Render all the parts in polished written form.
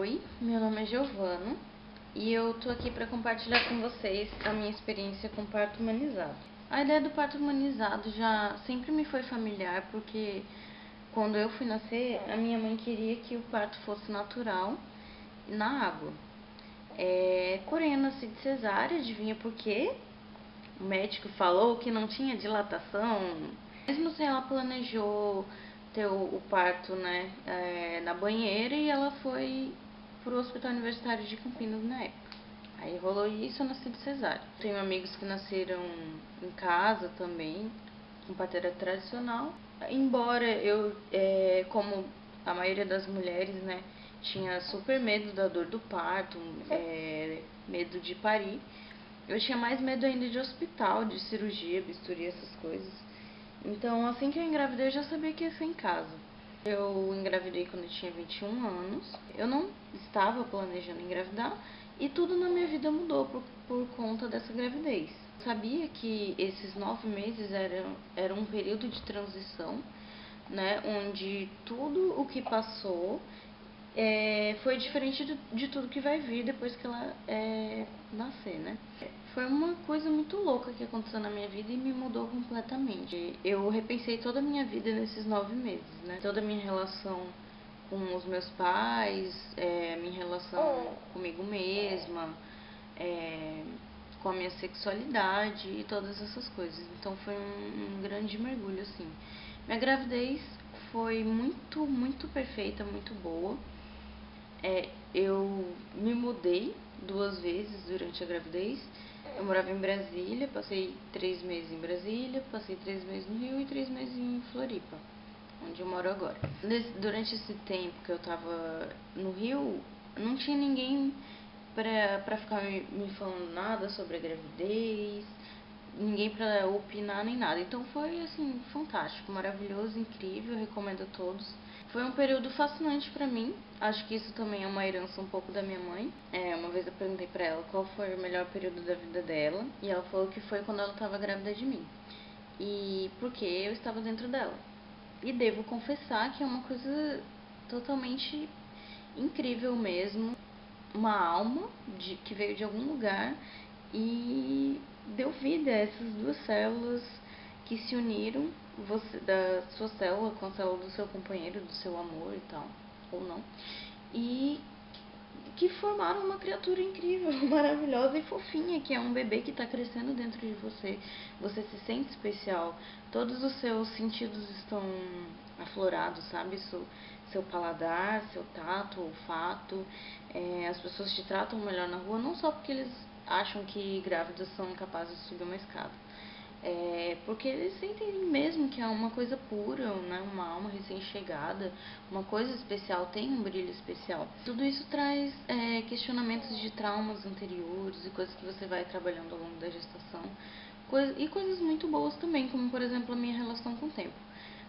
Oi, meu nome é Giovana e eu tô aqui para compartilhar com vocês a minha experiência com parto humanizado. A ideia do parto humanizado já sempre me foi familiar porque quando eu fui nascer, a minha mãe queria que o parto fosse natural na água. Porém, eu nasci de cesárea, adivinha por quê? O médico falou que não tinha dilatação. Mesmo assim, ela planejou ter o parto, né, na banheira, e ela foi pro Hospital Universitário de Campinas na época. Aí rolou isso, eu nasci de cesárea. Tenho amigos que nasceram em casa também, com parteira tradicional. Embora eu, como a maioria das mulheres, né, tinha super medo da dor do parto, medo de parir. Eu tinha mais medo ainda de hospital, de cirurgia, bisturi, essas coisas. Então, assim que eu engravidei, eu já sabia que ia ser em casa. Eu engravidei quando eu tinha 21 anos. Eu não estava planejando engravidar e tudo na minha vida mudou por conta dessa gravidez. Eu sabia que esses 9 meses era um período de transição, né, onde tudo o que passou foi diferente de tudo que vai vir depois que ela nascer, né? Foi uma coisa muito louca que aconteceu na minha vida e me mudou completamente. Eu repensei toda a minha vida nesses 9 meses, né? Toda a minha relação com os meus pais, minha relação comigo mesma, com a minha sexualidade e todas essas coisas. Então foi um grande mergulho, assim. Minha gravidez foi muito perfeita, muito boa. Eu me mudei 2 vezes durante a gravidez. Eu morava em Brasília, passei 3 meses em Brasília, passei 3 meses no Rio e 3 meses em Floripa, onde eu moro agora. Durante esse tempo que eu tava no Rio, não tinha ninguém pra ficar me falando nada sobre a gravidez, ninguém pra opinar nem nada. Então foi, assim, fantástico, maravilhoso, incrível, recomendo a todos. Foi um período fascinante pra mim. Acho que isso também é uma herança um pouco da minha mãe. Uma vez eu perguntei pra ela qual foi o melhor período da vida dela, e ela falou que foi quando ela estava grávida de mim. E porque eu estava dentro dela. E devo confessar que é uma coisa totalmente incrível mesmo. Uma alma que veio de algum lugar e deu vida a essas duas células que se uniram, da sua célula com a célula do seu companheiro, do seu amor e tal, ou não, e que formaram uma criatura incrível, maravilhosa e fofinha, que é um bebê que está crescendo dentro de você. Você se sente especial, todos os seus sentidos estão aflorados, sabe? Seu paladar, seu tato, olfato. As pessoas te tratam melhor na rua, não só porque eles acham que grávidas são incapazes de subir uma escada. Porque eles sentem mesmo que é uma coisa pura, né? Uma alma recém-chegada, uma coisa especial, tem um brilho especial. Tudo isso traz questionamentos de traumas anteriores e coisas que você vai trabalhando ao longo da gestação. E coisas muito boas também, como por exemplo a minha relação com o tempo.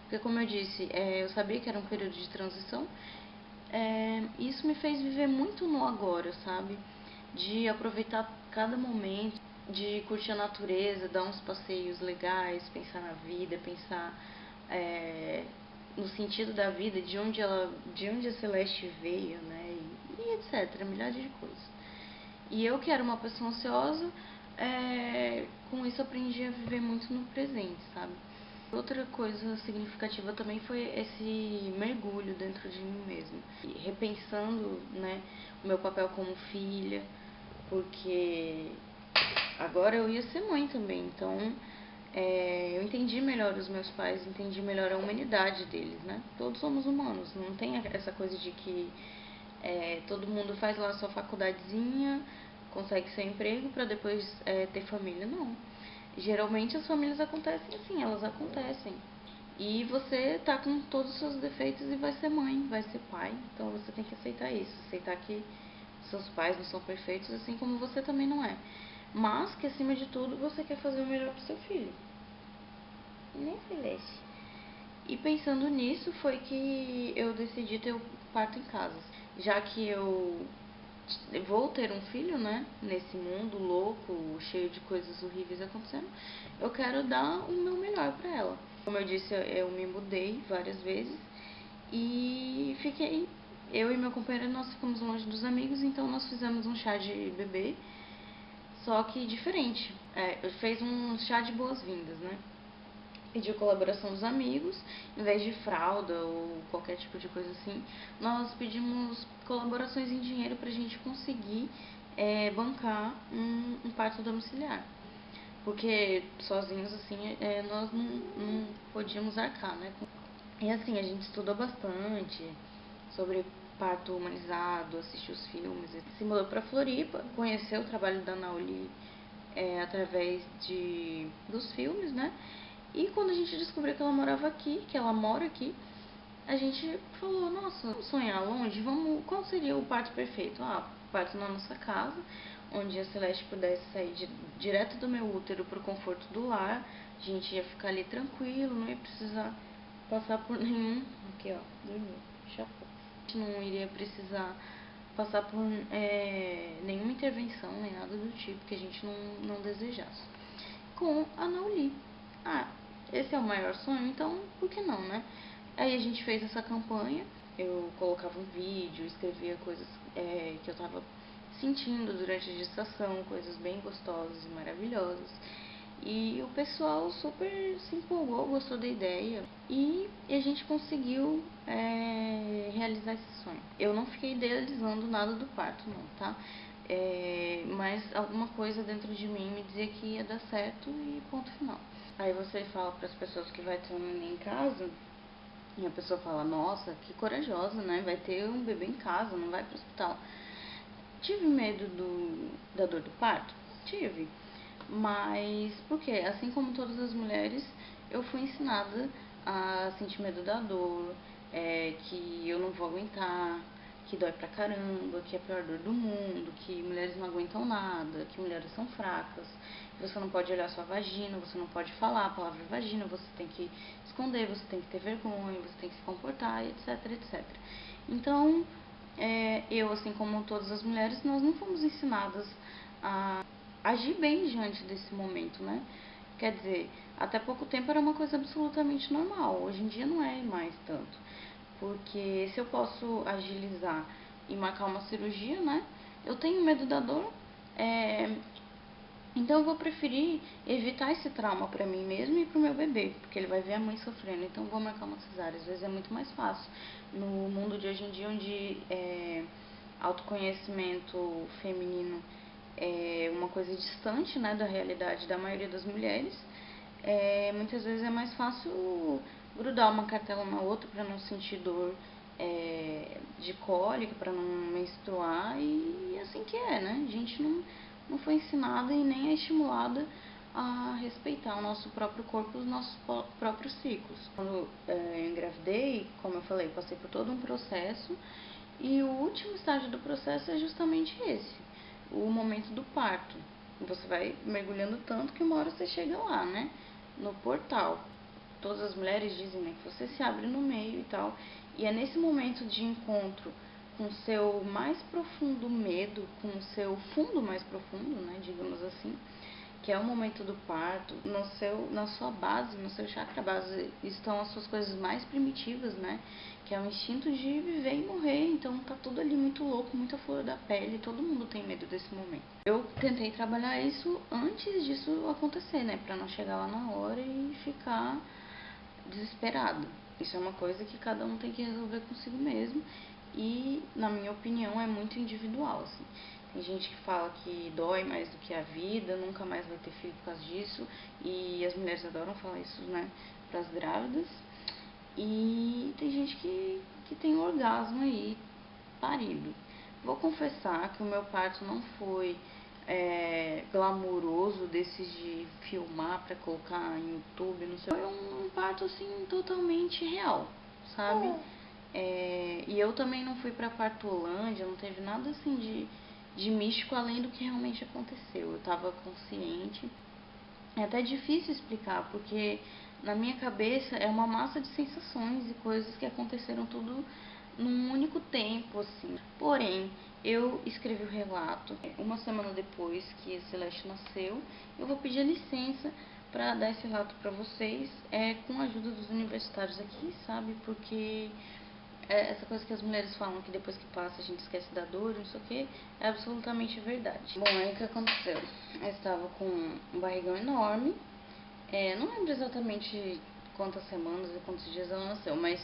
Porque como eu disse, eu sabia que era um período de transição. Isso me fez viver muito no agora, sabe? De aproveitar cada momento, de curtir a natureza, dar uns passeios legais, pensar na vida, pensar no sentido da vida, de onde a Celeste veio, né? E etc, milhares de coisas. E eu que era uma pessoa ansiosa, com isso aprendi a viver muito no presente, sabe? Outra coisa significativa também foi esse mergulho dentro de mim mesma, e repensando, né, o meu papel como filha, porque agora eu ia ser mãe também, então eu entendi melhor os meus pais, entendi melhor a humanidade deles, né? Todos somos humanos, não tem essa coisa de que todo mundo faz lá a sua faculdadezinha, consegue seu emprego para depois ter família, não. Geralmente as famílias acontecem assim, elas acontecem. E você tá com todos os seus defeitos e vai ser mãe, vai ser pai. Então você tem que aceitar isso, aceitar que seus pais não são perfeitos, assim como você também não é. Mas que acima de tudo você quer fazer o melhor pro seu filho. Né, Celeste? E pensando nisso foi que eu decidi ter o parto em casa. Já que eu vou ter um filho, né? Nesse mundo louco, cheio de coisas horríveis acontecendo, eu quero dar o meu melhor pra ela. Como eu disse, eu me mudei várias vezes e fiquei eu e meu companheiro, nós ficamos longe dos amigos, então nós fizemos um chá de bebê, só que diferente. Fez um chá de boas-vindas, né? Pediu colaboração dos amigos, em vez de fralda ou qualquer tipo de coisa assim, nós pedimos colaborações em dinheiro pra gente conseguir bancar um parto domiciliar. Porque sozinhos, assim, nós não podíamos arcar, né? E assim, a gente estudou bastante sobre parto humanizado, assistiu os filmes, se mudou para Floripa, conheceu o trabalho da Nauli através dos filmes, né? E quando a gente descobriu que ela morava aqui, que ela mora aqui, a gente falou, nossa, vamos sonhar longe, qual seria o parto perfeito? Parto na nossa casa, onde a Celeste pudesse sair direto do meu útero pro conforto do lar, a gente ia ficar ali tranquilo, não ia precisar passar por nenhum... Aqui, ó, dormiu, chapou. A gente não iria precisar passar por nenhuma intervenção, nem nada do tipo que a gente não desejasse. Com a Nauli. Esse é o maior sonho, então por que não, né? Aí a gente fez essa campanha, eu colocava um vídeo, escrevia coisas que eu tava sentindo durante a gestação, coisas bem gostosas e maravilhosas. E o pessoal super se empolgou, gostou da ideia e a gente conseguiu realizar esse sonho. Eu não fiquei idealizando nada do parto, não, tá? Mas alguma coisa dentro de mim me dizia que ia dar certo e ponto final. Aí você fala para as pessoas que vai ter um neném em casa e a pessoa fala, nossa, que corajosa, né? Vai ter um bebê em casa, não vai para o hospital. Tive medo da dor do parto? Tive. Mas, por quê? Assim como todas as mulheres, eu fui ensinada a sentir medo da dor, que eu não vou aguentar, que dói pra caramba, que é a pior dor do mundo, que mulheres não aguentam nada, que mulheres são fracas, que você não pode olhar sua vagina, você não pode falar a palavra vagina, você tem que esconder, você tem que ter vergonha, você tem que se comportar, etc, etc. Então, eu, assim como todas as mulheres, nós não fomos ensinadas a agir bem diante desse momento, né? Quer dizer, até pouco tempo era uma coisa absolutamente normal, hoje em dia não é mais tanto. Porque se eu posso agilizar e marcar uma cirurgia, né? Eu tenho medo da dor, então eu vou preferir evitar esse trauma pra mim mesmo e pro meu bebê, porque ele vai ver a mãe sofrendo, então eu vou marcar uma cesárea. Às vezes é muito mais fácil. No mundo de hoje em dia, onde autoconhecimento feminino é uma coisa distante, né, da realidade da maioria das mulheres, muitas vezes é mais fácil grudar uma cartela na outra para não sentir dor de cólica, para não menstruar, e assim que né? A gente não foi ensinada e nem é estimulada a respeitar o nosso próprio corpo, os nossos próprios ciclos. Quando eu engravidei, como eu falei, passei por todo um processo e o último estágio do processo é justamente esse, o momento do parto. Você vai mergulhando tanto que uma hora você chega lá, né? No portal. Todas as mulheres dizem, né, que você se abre no meio e tal. E é nesse momento de encontro com o seu mais profundo medo, com o seu fundo mais profundo, né, digamos assim, que é o momento do parto, na sua base, no seu chakra base, estão as suas coisas mais primitivas, né? Que é o instinto de viver e morrer. Então tá tudo ali muito louco, muita flor da pele, todo mundo tem medo desse momento. Eu tentei trabalhar isso antes disso acontecer, né? Pra não chegar lá na hora e ficar desesperado. Isso é uma coisa que cada um tem que resolver consigo mesmo e, na minha opinião, é muito individual, assim. Tem gente que fala que dói mais do que a vida, nunca mais vai ter filho por causa disso, e as mulheres adoram falar isso, né, pras grávidas. E tem gente que tem orgasmo aí, parido. Vou confessar que o meu parto não foi glamuroso, desses de filmar pra colocar em YouTube, não sei. Foi um parto assim totalmente real, sabe? E eu também não fui pra Partolândia, não teve nada assim de místico além do que realmente aconteceu. Eu tava consciente. É até difícil explicar, porque na minha cabeça é uma massa de sensações e coisas que aconteceram tudo num único tempo, assim. Porém, eu escrevi o relato uma semana depois que a Celeste nasceu. Eu vou pedir licença para dar esse relato para vocês, com a ajuda dos universitários aqui, sabe? Porque essa coisa que as mulheres falam que depois que passa a gente esquece da dor, não sei o que, é absolutamente verdade. Bom, aí o que aconteceu? Eu estava com um barrigão enorme, não lembro exatamente quantas semanas e quantos dias ela nasceu, mas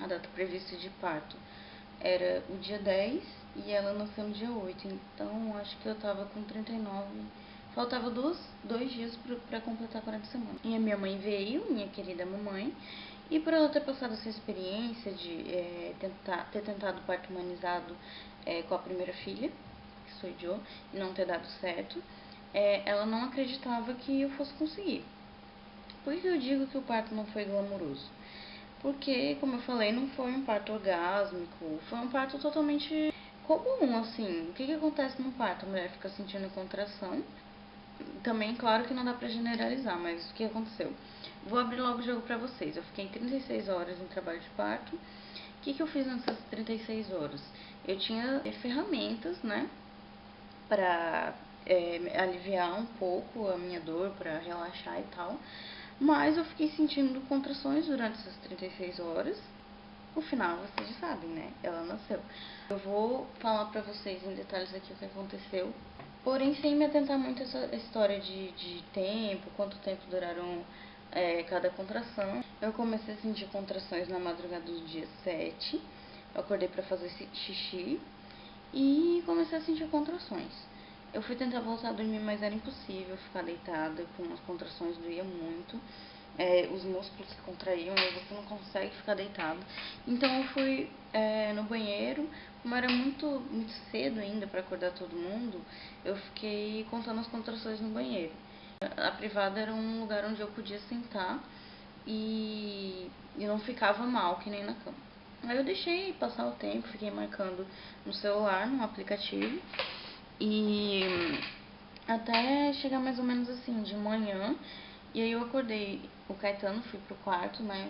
a data prevista de parto era o dia 10 e ela nasceu no dia 8, então acho que eu tava com 39, faltava dois dias pra completar 40 semanas. E a minha mãe veio, minha querida mamãe, e por ela ter passado essa experiência de ter tentado parto humanizado com a primeira filha, que sou eu, e não ter dado certo, ela não acreditava que eu fosse conseguir. Por que eu digo que o parto não foi glamouroso? Porque, como eu falei, não foi um parto orgásmico, foi um parto totalmente comum, assim. O que acontece no parto? A mulher fica sentindo contração. Também, claro que não dá pra generalizar, mas o que aconteceu? Vou abrir logo o jogo pra vocês. Eu fiquei 36 horas em trabalho de parto. O que eu fiz nessas 36 horas? Eu tinha ferramentas, né, pra aliviar um pouco a minha dor, pra relaxar e tal. Mas eu fiquei sentindo contrações durante essas 36 horas. No final, vocês já sabem, né? Ela nasceu. Eu vou falar pra vocês em detalhes aqui o que aconteceu. Porém, sem me atentar muito a essa história de tempo, quanto tempo duraram cada contração. Eu comecei a sentir contrações na madrugada do dia 7. Eu acordei pra fazer xixi e comecei a sentir contrações. Eu fui tentar voltar a dormir, mas era impossível ficar deitada, com as contrações doía muito. Os músculos se contraíam e você não consegue ficar deitado. Então eu fui no banheiro, como era muito cedo ainda para acordar todo mundo, eu fiquei contando as contrações no banheiro. A privada era um lugar onde eu podia sentar e não ficava mal, que nem na cama. Aí eu deixei passar o tempo, fiquei marcando no celular, num aplicativo, e até chegar mais ou menos assim, de manhã. E aí eu acordei o Caetano, fui pro quarto, né?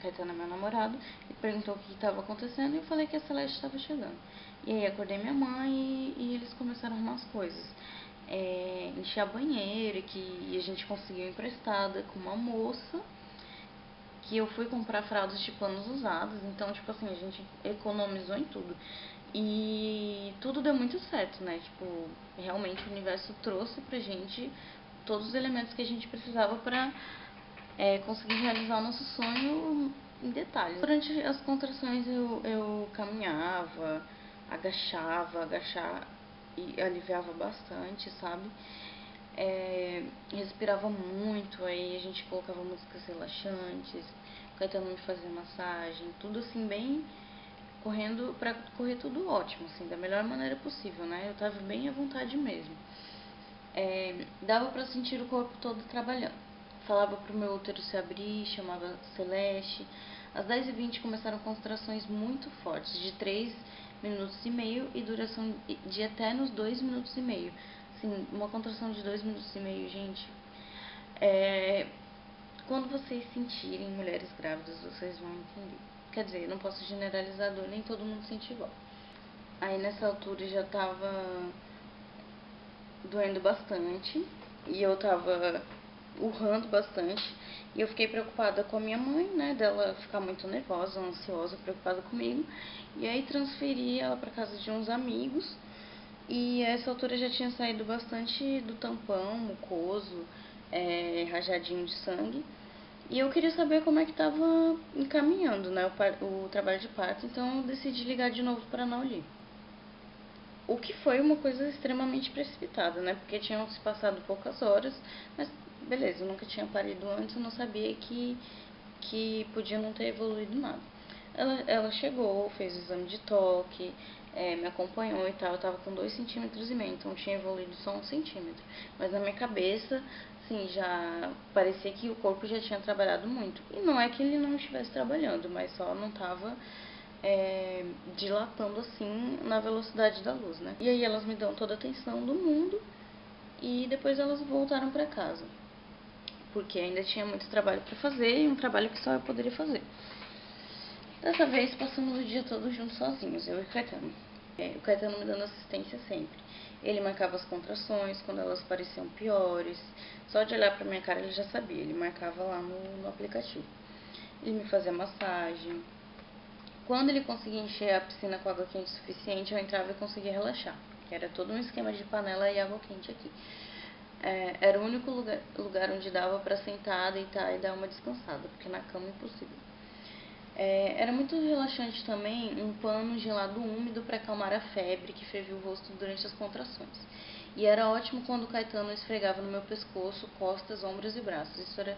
Caetano é meu namorado, e perguntou o que estava acontecendo e eu falei que a Celeste estava chegando. E aí acordei minha mãe e eles começaram a arrumar as coisas. Encher a banheira, que a gente conseguiu emprestada com uma moça, que eu fui comprar fraldas de panos usadas, então, tipo assim, a gente economizou em tudo. E tudo deu muito certo, né? Tipo, realmente o universo trouxe pra gente todos os elementos que a gente precisava pra conseguir realizar o nosso sonho em detalhes. Durante as contrações eu caminhava, agachar e aliviava bastante, sabe? Respirava muito, aí a gente colocava músicas relaxantes, o Caetano me fazia massagem, tudo assim bem correndo pra correr tudo ótimo, assim, da melhor maneira possível, né? Eu tava bem à vontade mesmo. Dava pra sentir o corpo todo trabalhando. Falava pro meu útero se abrir, chamava Celeste. Às 10h20 começaram contrações muito fortes, de 3 minutos e meio e duração de até nos 2 minutos e meio. Assim, uma contração de 2 minutos e meio, gente. Quando vocês sentirem mulheres grávidas, vocês vão entender. Quer dizer, eu não posso generalizar a dor, nem todo mundo sente igual. Aí nessa altura já tava doendo bastante e eu tava urrando bastante. E eu fiquei preocupada com a minha mãe, né, dela ficar muito nervosa, ansiosa, preocupada comigo. E aí transferi ela pra casa de uns amigos. E a essa altura já tinha saído bastante do tampão, mucoso, rajadinho de sangue. E eu queria saber como é que tava encaminhando, né, o trabalho de parto. Então eu decidi ligar de novo pra Nauli. O que foi uma coisa extremamente precipitada, né? Porque tinham se passado poucas horas, mas beleza, eu nunca tinha parido antes, eu não sabia que podia não ter evoluído nada. Ela chegou, fez o exame de toque, me acompanhou e tal. Eu tava com 2,5 cm, então tinha evoluído só 1 centímetro. Mas na minha cabeça, assim, já parecia que o corpo já tinha trabalhado muito. E não é que ele não estivesse trabalhando, mas só não tava dilatando assim na velocidade da luz, né? E aí elas me dão toda a atenção do mundo e depois elas voltaram pra casa, porque ainda tinha muito trabalho pra fazer e um trabalho que só eu poderia fazer. Dessa vez passamos o dia todo juntos sozinhos, eu e o Caetano. O Caetano me dando assistência sempre. Ele marcava as contrações quando elas pareciam piores. Só de olhar pra minha cara ele já sabia, ele marcava lá no aplicativo. Ele me fazia massagem. Quando ele conseguia encher a piscina com água quente suficiente, eu entrava e conseguia relaxar. Que era todo um esquema de panela e água quente aqui. Era o único lugar onde dava para sentar, deitar e dar uma descansada, porque na cama é impossível. Era muito relaxante também um pano gelado úmido para acalmar a febre que fervia o rosto durante as contrações. E era ótimo quando o Caetano esfregava no meu pescoço, costas, ombros e braços. Isso era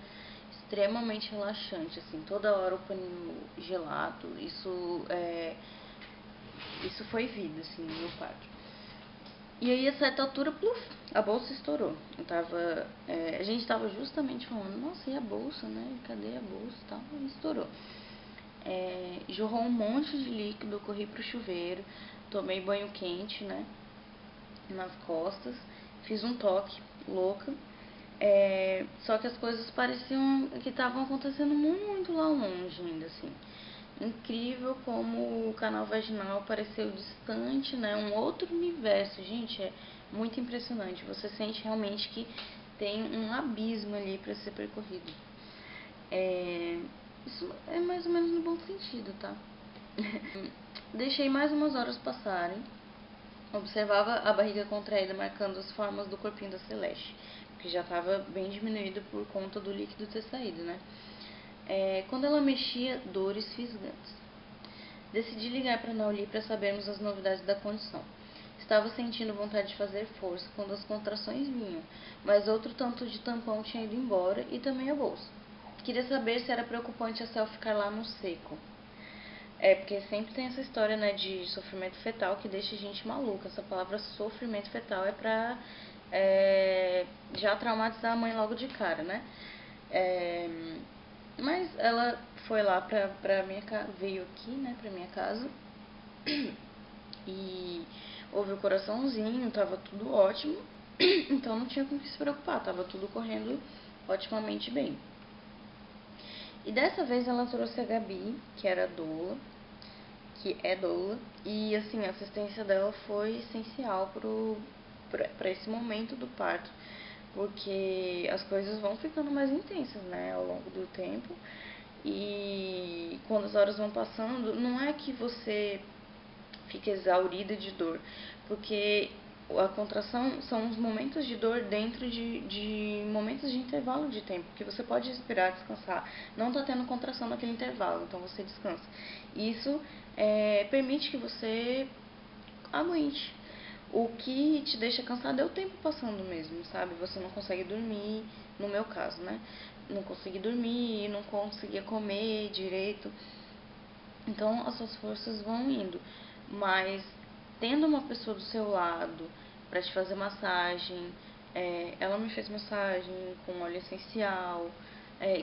extremamente relaxante, assim, toda hora o paninho gelado. Isso foi vida, assim, no meu quarto. E aí, a certa altura, pluf, a bolsa estourou. A gente tava justamente falando, nossa, e a bolsa, né? Cadê a bolsa e tal? E estourou. Jorrou um monte de líquido, eu corri pro chuveiro, tomei banho quente, né? Nas costas, fiz um toque, louca. Só que as coisas pareciam que estavam acontecendo muito lá longe ainda, assim. Incrível como o canal vaginal pareceu distante, né? Um outro universo, gente, é muito impressionante. Você sente realmente que tem um abismo ali para ser percorrido. Isso é mais ou menos no bom sentido, tá? Deixei mais umas horas passarem. Observava a barriga contraída, marcando as formas do corpinho da Celeste, que já estava bem diminuído por conta do líquido ter saído, né? Quando ela mexia, dores fisgantes. Decidi ligar para a Nauli para sabermos as novidades da condição. Estava sentindo vontade de fazer força quando as contrações vinham, mas outro tanto de tampão tinha ido embora e também a bolsa. Queria saber se era preocupante a Cel ficar lá no seco. Porque sempre tem essa história, né, de sofrimento fetal que deixa a gente maluca. Essa palavra sofrimento fetal é pra já traumatizar a mãe logo de cara, né? Mas ela foi lá pra minha casa, veio aqui, né, pra minha casa e ouviu o coraçãozinho, tava tudo ótimo, então não tinha com o que se preocupar, tava tudo correndo otimamente bem. E dessa vez ela trouxe a Gabi, que é doula, e assim, a assistência dela foi essencial para esse momento do parto, porque as coisas vão ficando mais intensas, né, ao longo do tempo, e quando as horas vão passando, não é que você fica exaurida de dor, porque a contração são os momentos de dor dentro de momentos de intervalo de tempo, que você pode respirar, descansar. Não está tendo contração naquele intervalo, então você descansa. Isso permite que você aguente. O que te deixa cansado é o tempo passando mesmo, sabe? Você não consegue dormir, no meu caso, né? Não consegui dormir, não conseguia comer direito. Então as suas forças vão indo. Mas tendo uma pessoa do seu lado para te fazer massagem, ela me fez massagem com óleo essencial,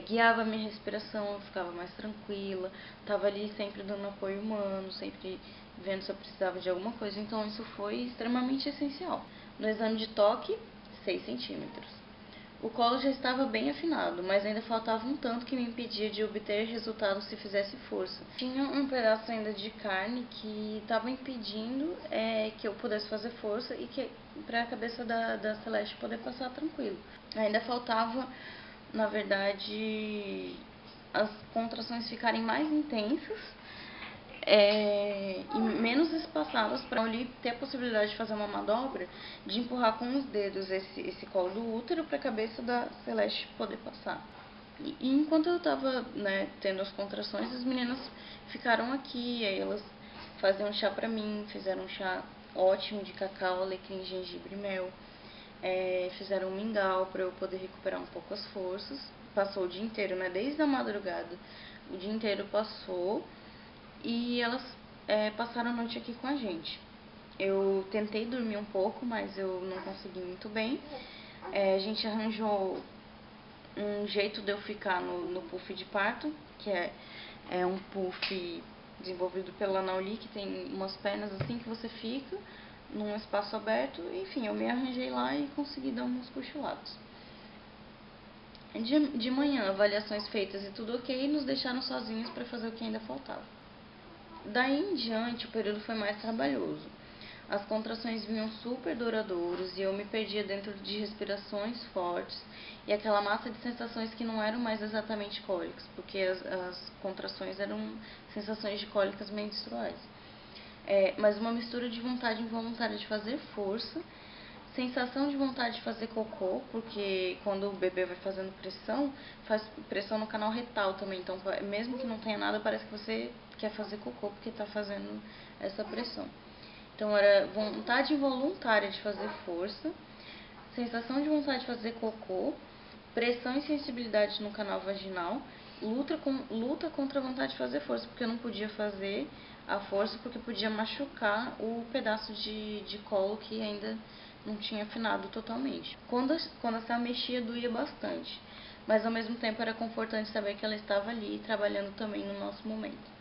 guiava a minha respiração, eu ficava mais tranquila, estava ali sempre dando apoio humano, sempre vendo se eu precisava de alguma coisa, então isso foi extremamente essencial. No exame de toque, 6 centímetros. O colo já estava bem afinado, mas ainda faltava um tanto que me impedia de obter resultado se fizesse força. Tinha um pedaço ainda de carne que estava impedindo que eu pudesse fazer força e que para a cabeça da Celeste poder passar tranquilo. Ainda faltava, na verdade, as contrações ficarem mais intensas e menos espaçadas para ali ter a possibilidade de fazer uma manobra de empurrar com os dedos esse colo do útero para a cabeça da Celeste poder passar. E enquanto eu estava, né, tendo as contrações, as meninas ficaram aqui, aí elas faziam chá para mim, fizeram um chá ótimo de cacau, alecrim, gengibre e mel, fizeram um mingau para eu poder recuperar um pouco as forças. Passou o dia inteiro, né, desde a madrugada, o dia inteiro passou. E elas passaram a noite aqui com a gente. Eu tentei dormir um pouco, mas eu não consegui muito bem. A gente arranjou um jeito de eu ficar no puff de parto, que é um puff desenvolvido pela Nauli, que tem umas pernas assim que você fica num espaço aberto. Enfim, eu me arranjei lá e consegui dar uns cochilados. De manhã, avaliações feitas e tudo ok, nos deixaram sozinhos para fazer o que ainda faltava. Daí em diante, o período foi mais trabalhoso. As contrações vinham super duradouras e eu me perdia dentro de respirações fortes e aquela massa de sensações que não eram mais exatamente cólicas, porque as contrações eram sensações de cólicas menstruais. Mas uma mistura de vontade involuntária de fazer força, sensação de vontade de fazer cocô, porque quando o bebê vai fazendo pressão, faz pressão no canal retal também. Então, mesmo que não tenha nada, parece que você quer fazer cocô porque está fazendo essa pressão. Então, era vontade involuntária de fazer força, sensação de vontade de fazer cocô, pressão e sensibilidade no canal vaginal, luta contra a vontade de fazer força, porque eu não podia fazer a força porque podia machucar o pedaço de colo que ainda não tinha afinado totalmente. Quando a Sá mexia, doía bastante, mas ao mesmo tempo era confortante saber que ela estava ali trabalhando também no nosso momento.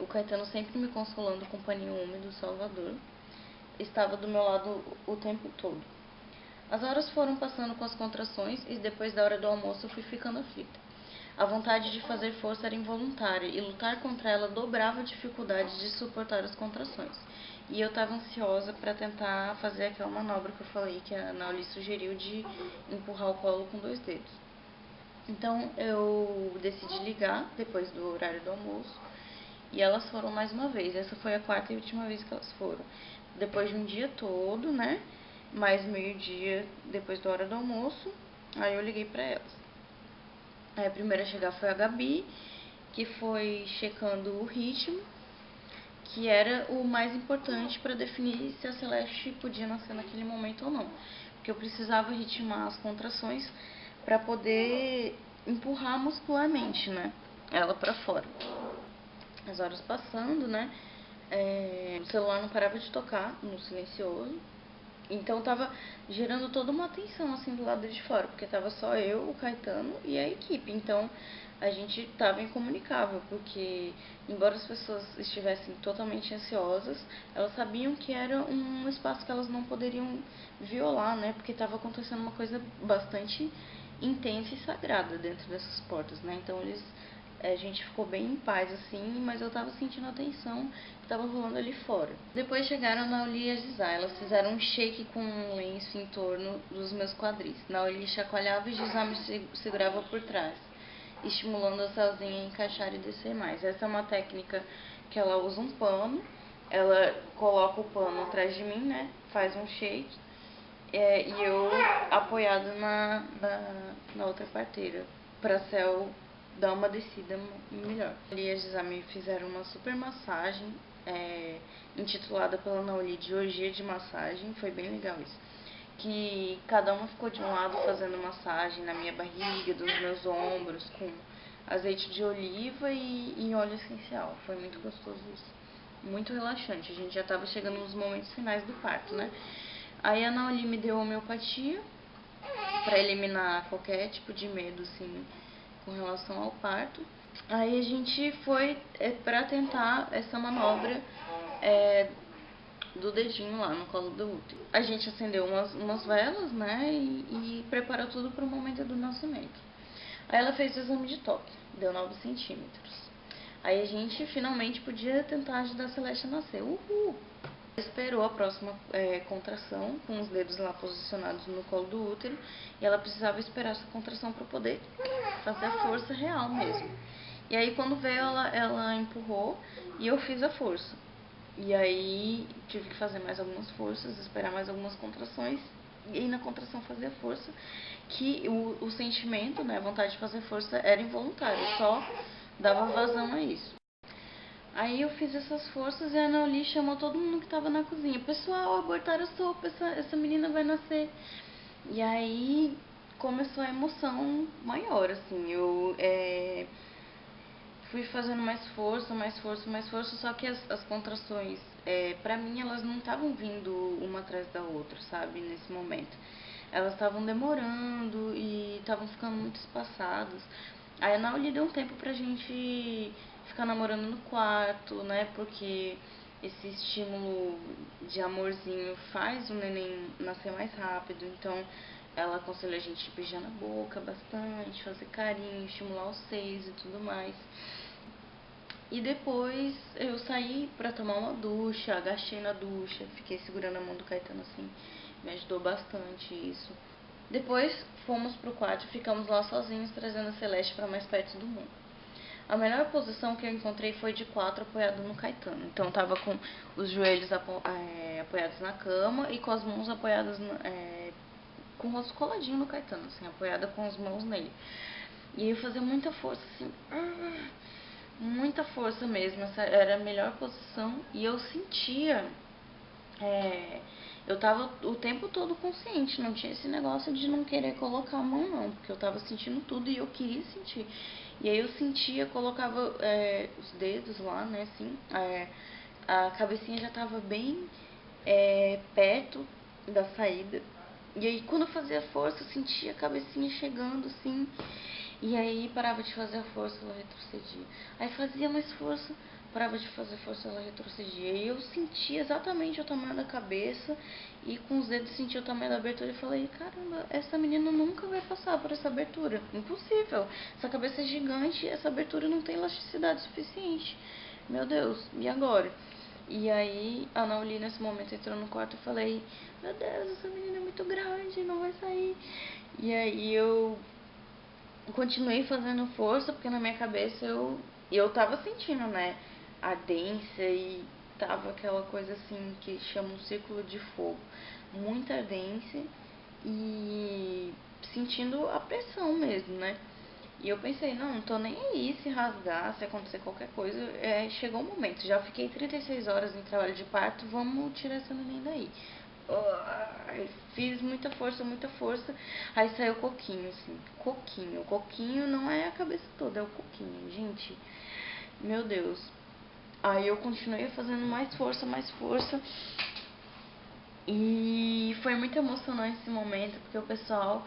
O Caetano sempre me consolando com paninho úmido, Salvador, estava do meu lado o tempo todo. As horas foram passando com as contrações e depois da hora do almoço eu fui ficando aflita. A vontade de fazer força era involuntária e lutar contra ela dobrava a dificuldade de suportar as contrações. E eu estava ansiosa para tentar fazer aquela manobra que eu falei, que a Ana Oli sugeriu, de empurrar o colo com 2 dedos. Então eu decidi ligar depois do horário do almoço e elas foram mais uma vez. Essa foi a 4ª e última vez que elas foram. Depois de um dia todo, né? Mais meio-dia depois da hora do almoço, aí eu liguei pra elas. Aí a primeira a chegar foi a Gabi, que foi checando o ritmo, que era o mais importante para definir se a Celeste podia nascer naquele momento ou não. Porque eu precisava ritmar as contrações para poder empurrar muscularmente, né? Ela para fora. As horas passando, né? O celular não parava de tocar no silencioso. Então tava gerando toda uma atenção assim do lado de fora, porque tava só eu, o Caetano e a equipe. Então a gente tava incomunicável, porque embora as pessoas estivessem totalmente ansiosas, elas sabiam que era um espaço que elas não poderiam violar, né? Porque tava acontecendo uma coisa bastante intensa e sagrada dentro dessas portas, né? Então a gente ficou bem em paz, assim, mas eu tava sentindo a tensão que tava rolando ali fora. Depois chegaram a Nauli e a Gisá. Elas fizeram um shake com um lenço em torno dos meus quadris. Nauli chacoalhava e Gisá me segurava por trás, estimulando a Salzinha a encaixar e descer mais. Essa é uma técnica que ela usa um pano, ela coloca o pano atrás de mim, né, faz um shake, e eu apoiado na outra parteira, pra Cel dar uma descida melhor. Ali a Gisá me fizeram uma super massagem, intitulada pela Nauli de orgia de massagem, foi bem legal isso. Que cada uma ficou de um lado fazendo massagem na minha barriga, dos meus ombros, com azeite de oliva e óleo essencial. Foi muito gostoso isso. Muito relaxante. A gente já estava chegando nos momentos finais do parto, né? Aí a Nauli me deu homeopatia para eliminar qualquer tipo de medo, assim, com relação ao parto. Aí a gente foi para tentar essa manobra do dedinho lá no colo do útero. A gente acendeu umas velas, né, e preparou tudo para o momento do nascimento. Aí ela fez o exame de toque, deu 9 centímetros. Aí a gente finalmente podia tentar ajudar a Celeste a nascer. Uhul! Esperou a próxima contração, com os dedos lá posicionados no colo do útero, e ela precisava esperar essa contração para poder fazer a força real mesmo. E aí quando veio, ela empurrou e eu fiz a força. E aí tive que fazer mais algumas forças, esperar mais algumas contrações, e aí na contração fazer a força, que o sentimento, né, a vontade de fazer força era involuntário, só dava vazão a isso. Aí eu fiz essas forças e a Nauli chamou todo mundo que tava na cozinha. Pessoal, abortaram a sopa, essa menina vai nascer. E aí começou a emoção maior, assim. Eu fui fazendo mais força, mais força, mais força. Só que as contrações, pra mim, elas não estavam vindo uma atrás da outra, sabe? Nesse momento. Elas estavam demorando e estavam ficando muito espaçadas. Aí a Nauli deu um tempo pra gente ficar namorando no quarto, né? Porque esse estímulo de amorzinho faz o neném nascer mais rápido. Então ela aconselha a gente beijar na boca bastante, fazer carinho, estimular os seios e tudo mais. E depois eu saí pra tomar uma ducha, agachei na ducha, fiquei segurando a mão do Caetano assim, me ajudou bastante isso. Depois fomos pro quarto e ficamos lá sozinhos, trazendo a Celeste pra mais perto do mundo. A melhor posição que eu encontrei foi de 4 apoiado no Caetano. Então tava com os joelhos apoiados na cama e com as mãos apoiadas com o rosto coladinho no Caetano, assim, apoiada com as mãos nele. E eu fazia muita força, assim, muita força mesmo. Essa era a melhor posição e eu sentia. Eu tava o tempo todo consciente, não tinha esse negócio de não querer colocar a mão não, porque eu tava sentindo tudo e eu queria sentir. E aí eu sentia, colocava os dedos lá, né, assim, a cabecinha já tava bem perto da saída. E aí quando eu fazia força, eu sentia a cabecinha chegando, assim, e aí parava de fazer a força, ela retrocedia. Aí fazia mais força, parava de fazer força, ela retrocedia. E eu sentia exatamente o tamanho da cabeça e com os dedos sentia o tamanho da abertura e falei, caramba, essa menina nunca vai passar por essa abertura. Impossível. Essa cabeça é gigante, essa abertura não tem elasticidade suficiente. Meu Deus, e agora? E aí a Nauli nesse momento entrou no quarto e falei, meu Deus, essa menina é muito grande, não vai sair. E aí eu continuei fazendo força, porque na minha cabeça eu tava sentindo, né, ardência e tava aquela coisa assim que chama um círculo de fogo. Muita ardência e sentindo a pressão mesmo, né? E eu pensei, não tô nem aí se rasgar, se acontecer qualquer coisa. Chegou o momento, já fiquei 36 horas em trabalho de parto, vamos tirar essa neném daí. Fiz muita força, aí saiu coquinho, assim, coquinho. O coquinho não é a cabeça toda, é o coquinho, gente, meu Deus. Aí eu continuei fazendo mais força, e foi muito emocionante esse momento, porque o pessoal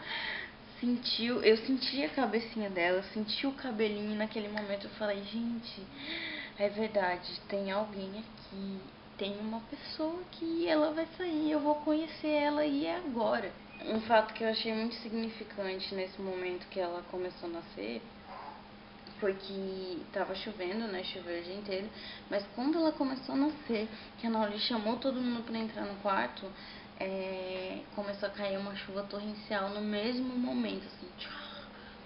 sentiu, eu senti a cabecinha dela, senti o cabelinho, e naquele momento eu falei, gente, é verdade, tem alguém aqui, tem uma pessoa aqui, ela vai sair, eu vou conhecer ela e é agora. Um fato que eu achei muito significante nesse momento que ela começou a nascer foi que tava chovendo, né? Choveu o dia inteiro. Mas quando ela começou a nascer, que a Nauli chamou todo mundo pra entrar no quarto, começou a cair uma chuva torrencial no mesmo momento, assim,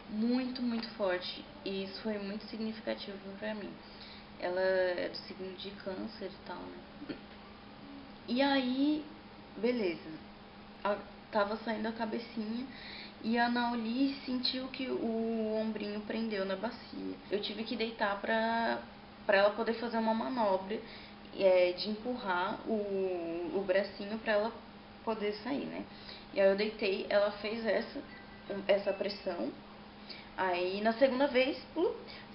muito forte. E isso foi muito significativo pra mim. Ela é do signo de câncer e tal, né? E aí, beleza. Tava saindo a cabecinha e a Nauli sentiu que o ombrinho prendeu na bacia. Eu tive que deitar pra ela poder fazer uma manobra de empurrar o bracinho pra ela poder sair, né? E aí eu deitei, ela fez essa pressão. Aí na segunda vez,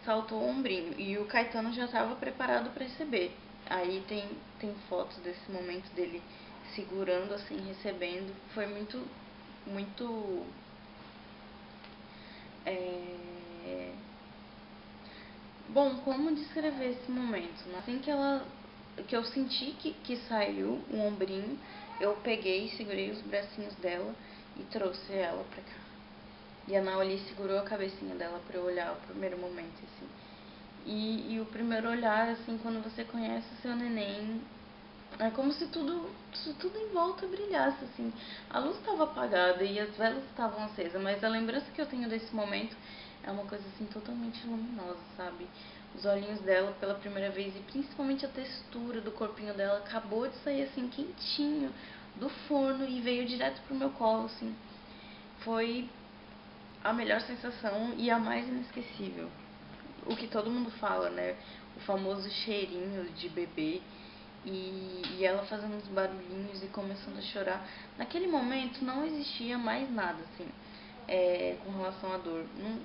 saltou o ombrinho e o Caetano já estava preparado para receber. Aí tem fotos desse momento dele segurando assim, recebendo. Foi muito bom. Como descrever esse momento? Assim que eu senti que saiu o ombrinho, eu peguei, segurei os bracinhos dela e trouxe ela pra cá. E a Naoli segurou a cabecinha dela pra eu olhar o primeiro momento, assim. E o primeiro olhar, assim, quando você conhece o seu neném, é como se tudo em volta brilhasse, assim. A luz estava apagada e as velas estavam acesas, mas a lembrança que eu tenho desse momento é uma coisa, assim, totalmente luminosa, sabe? Os olhinhos dela pela primeira vez e principalmente a textura do corpinho dela acabou de sair, assim, quentinho do forno e veio direto pro meu colo, assim. Foi a melhor sensação e a mais inesquecível. O que todo mundo fala, né? O famoso cheirinho de bebê. E ela fazendo uns barulhinhos e começando a chorar. Naquele momento não existia mais nada, assim, com relação à dor. Não,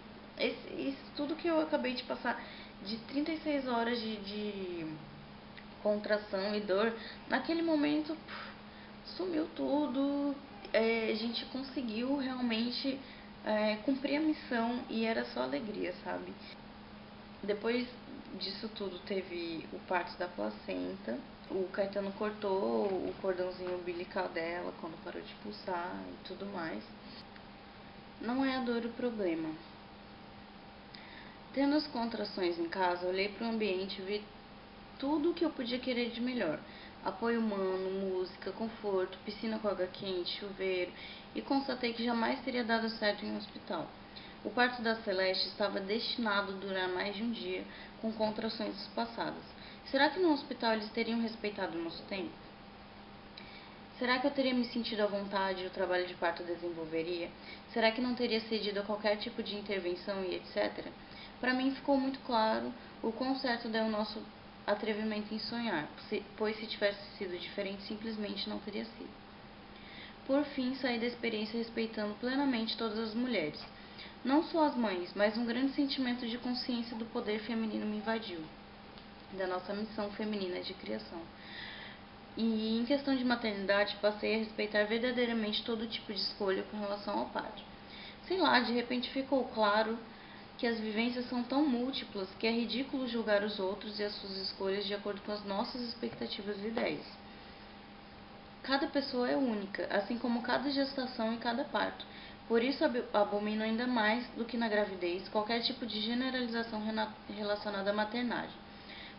isso tudo que eu acabei de passar, de 36 horas de contração e dor, naquele momento sumiu tudo. A gente conseguiu realmente cumprir a missão e era só alegria, sabe? Depois disso tudo teve o parto da placenta. O Caetano cortou o cordãozinho umbilical dela quando parou de pulsar e tudo mais. Não é a dor o problema. Tendo as contrações em casa, olhei para o ambiente e vi tudo o que eu podia querer de melhor. Apoio humano, música, conforto, piscina com água quente, chuveiro, e constatei que jamais teria dado certo em um hospital. O parto da Celeste estava destinado a durar mais de um dia, com contrações espaçadas. Será que no hospital eles teriam respeitado o nosso tempo? Será que eu teria me sentido à vontade e o trabalho de parto desenvolveria? Será que não teria cedido a qualquer tipo de intervenção e etc? Para mim ficou muito claro o quão certo é o nosso atrevimento em sonhar, pois se tivesse sido diferente, simplesmente não teria sido. Por fim, saí da experiência respeitando plenamente todas as mulheres. Não só as mães, mas um grande sentimento de consciência do poder feminino me invadiu, da nossa missão feminina de criação. E em questão de maternidade, passei a respeitar verdadeiramente todo tipo de escolha com relação ao parto. Sei lá, de repente ficou claro que as vivências são tão múltiplas que é ridículo julgar os outros e as suas escolhas de acordo com as nossas expectativas e ideias. Cada pessoa é única, assim como cada gestação e cada parto. Por isso abomino ainda mais do que na gravidez qualquer tipo de generalização relacionada à maternagem.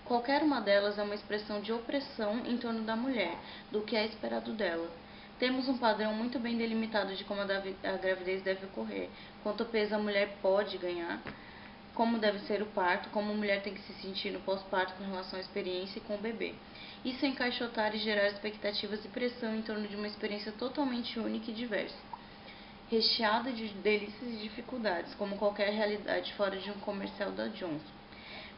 Qualquer uma delas é uma expressão de opressão em torno da mulher, do que é esperado dela. Temos um padrão muito bem delimitado de como a gravidez deve ocorrer, quanto peso a mulher pode ganhar, como deve ser o parto, como a mulher tem que se sentir no pós-parto com relação à experiência e com o bebê. Isso encaixotar e gerar expectativas e pressão em torno de uma experiência totalmente única e diversa, recheada de delícias e dificuldades, como qualquer realidade fora de um comercial da Johnson.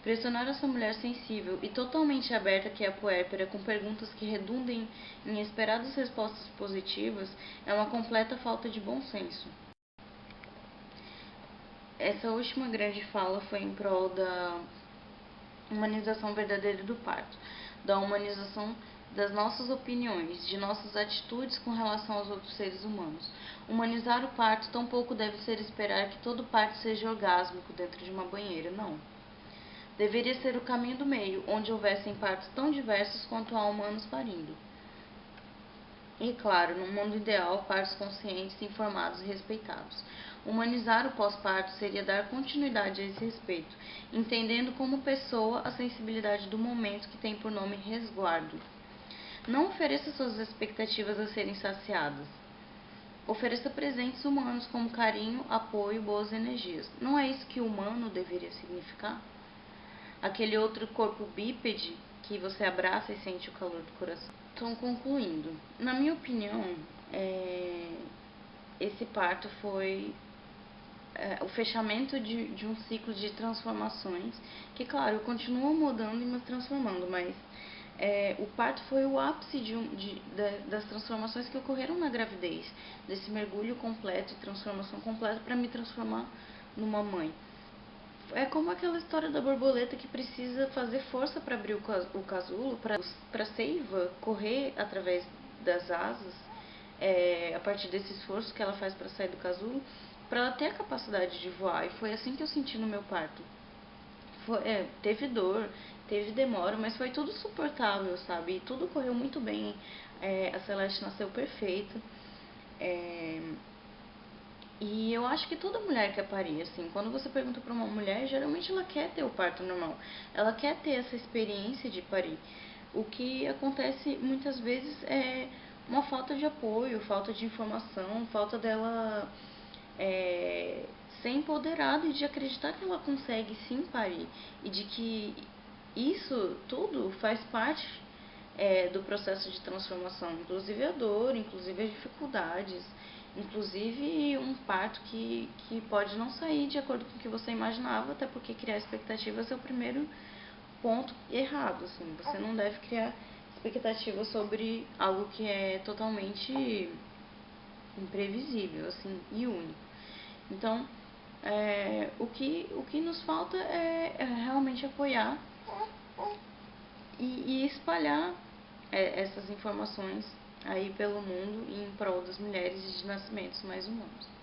Pressionar essa mulher sensível e totalmente aberta que é a puérpera com perguntas que redundem em esperadas respostas positivas é uma completa falta de bom senso. Essa última grande fala foi em prol da humanização verdadeira do parto, da humanização das nossas opiniões, de nossas atitudes com relação aos outros seres humanos. Humanizar o parto tampouco deve ser esperar que todo parto seja orgásmico dentro de uma banheira, não. Deveria ser o caminho do meio, onde houvessem partos tão diversos quanto há humanos parindo. E claro, num mundo ideal, partos conscientes, informados e respeitados. Humanizar o pós-parto seria dar continuidade a esse respeito, entendendo como pessoa a sensibilidade do momento que tem por nome resguardo. Não ofereça suas expectativas a serem saciadas. Ofereça presentes humanos como carinho, apoio, boas energias. Não é isso que humano deveria significar? Aquele outro corpo bípede que você abraça e sente o calor do coração. Então, concluindo, na minha opinião, esse parto foi o fechamento de um ciclo de transformações, que, claro, continua mudando e me transformando, mas o parto foi o ápice das transformações que ocorreram na gravidez, desse mergulho completo e transformação completa para me transformar numa mãe. É como aquela história da borboleta que precisa fazer força para abrir o casulo, para a seiva correr através das asas, a partir desse esforço que ela faz para sair do casulo, para ela ter a capacidade de voar. E foi assim que eu senti no meu parto. Teve dor, teve demora, mas foi tudo suportável, sabe? E tudo correu muito bem. A Celeste nasceu perfeita. E eu acho que toda mulher quer parir, assim. Quando você pergunta para uma mulher, geralmente ela quer ter o parto normal. Ela quer ter essa experiência de parir. O que acontece muitas vezes é uma falta de apoio, falta de informação, falta dela ser empoderada e de acreditar que ela consegue sim parir. E de que isso tudo faz parte do processo de transformação, inclusive a dor, inclusive as dificuldades, inclusive um parto que pode não sair de acordo com o que você imaginava, até porque criar expectativas é o primeiro ponto errado, assim, você não deve criar expectativas sobre algo que é totalmente imprevisível, assim, e único. Então, o que nos falta é realmente apoiar e espalhar essas informações aí pelo mundo em prol das mulheres e de nascimentos mais humanos.